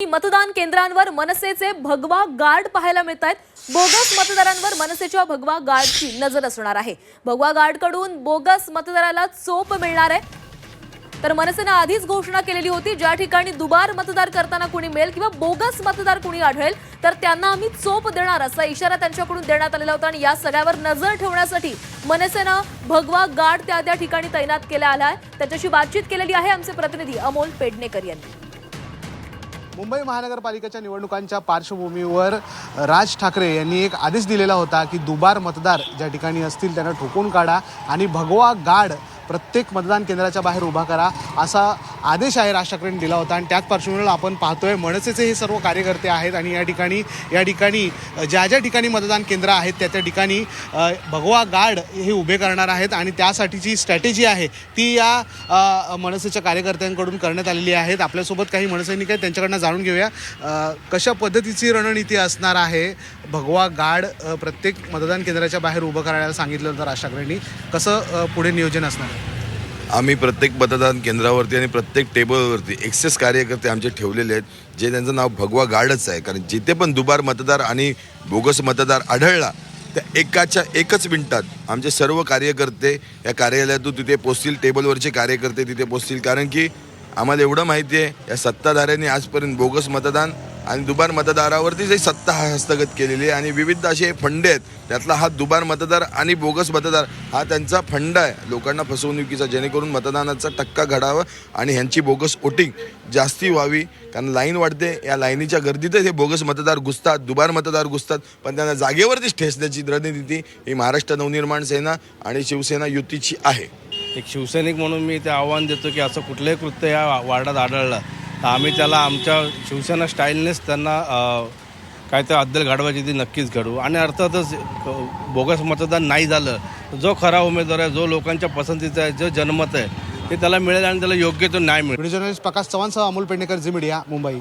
मतदान केंद्रांवर मनसेचे भगवा गार्ड पाहायला मिळत आहेत। बोगस मतदारांवर मनसेच्या भगवा गार्डची नजर असणार आहे। भगवा गार्डकडून बोगस मतदाराला चोप मिळणार आहे। तर मनसेने आधीच घोषणा केलेली होती, ज्या ठिकाणी दुबार मतदार करताना कोणी मिळेल किंवा बोगस मतदार कोणी आढळेल तर त्यांना आम्ही चोप देणार असा इशारा त्यांच्याकडून देण्यात आलेला होता। आणि या सगळ्यावर नजर ठेवण्यासाठी मनसेने भगवा गार्ड त्या ठिकाणी तैनात केला आलाय। त्याच्याशी बातचीत केलेली आहे आमचे प्रतिनिधी अमोल पेडणेकर यांनी। मुंबई महानगरपालिकेच्या निवडणुकांच्या पार्श्वभूमीवर राज ठाकरे यांनी एक आदेश दिलेला होता की दुबार मतदार ज्या ठिकाणी असतील त्यांना ठोकून काढा आणि भगवा गार्ड प्रत्येक मतदान केंद्राच्या बाहेर उभा करा असा आदेश आहे राज ठाकरेंनी दिला होता। आणि त्याच पार्श्वभूमीवर आपण पाहतोय मनसेचे हे सर्व कार्यकर्ते आहेत आणि या ठिकाणी ज्या ठिकाणी मतदान केंद्र आहेत त्या ठिकाणी भगवा गार्ड हे उभे करणार आहेत आणि त्यासाठीची स्ट्रॅटेजी आहे ती या मनसेच्या कार्यकर्त्यांकडून करण्यात आलेली आहे। आपल्यासोबत काही मनसैनिक आहेत, त्यांच्याकडनं जाणून घेऊया कशा पद्धतीची रणनीती असणार आहे। भगवा गार्ड प्रत्येक मतदान केंद्राच्या बाहेर उभं करायला सांगितलं होतं राज ठाकरेंनी, कसं पुढे नियोजन असणार आहे? आम्ही प्रत्येक मतदान केंद्रावरती आणि प्रत्येक टेबलवरती एक्सेस कार्यकर्ते आमचे ठेवलेले आहेत, जे त्यांचं नाव भगवा गार्डच आहे। कारण जिथे पण दुबार मतदार आणि बोगस मतदार आढळला त्या एकच मिनिटात आमचे सर्व कार्यकर्ते या कार्यालयातून तिथे पोचतील, टेबलवरचे कार्यकर्ते तिथे पोचतील। कारण की आम्हाला एवढं माहिती आहे या सत्ताधाऱ्यांनी आजपर्यंत बोगस मतदान आणि दुबार मतदारावरती जे सत्ता हस्तगत केलेली आहे आणि विविध असे फंड आहेत, त्यातला हा दुबार मतदार आणि बोगस मतदार हा त्यांचा फंड आहे लोकांना फसवणुकीचा, जेणेकरून मतदानाचा टक्का घडावा आणि ह्यांची बोगस वोटिंग जास्ती व्हावी। कारण लाईन वाढते, या लाईनीच्या गर्दीतच हे बोगस मतदार घुसतात, दुबार मतदार घुसतात, पण त्यांना जागेवरतीच ठेचण्याची रणनीती ही महाराष्ट्र नवनिर्माण सेना आणि शिवसेना युतीची आहे। एक शिवसैनिक म्हणून मी ते आव्हान देतो की असं कुठलंही कृत्य या वार्डात आढळलं तर आम्ही त्याला आमच्या शिवसेना स्टाईलनेच त्यांना काय तर अद्दल घडवायची ती नक्कीच घडवू। आणि अर्थातच बोगस मतदान नाही झालं तर जो खरा उमेदवार आहे, जो लोकांच्या पसंतीचा आहे, जो जनमत आहे ते त्याला मिळेल आणि त्याला योग्य तो न्याय मिळेल। व्हिडिओ जर्नलिस्ट प्रकाश चव्हाणसह अमोल पेडणेकर, झी मीडिया, मुंबई।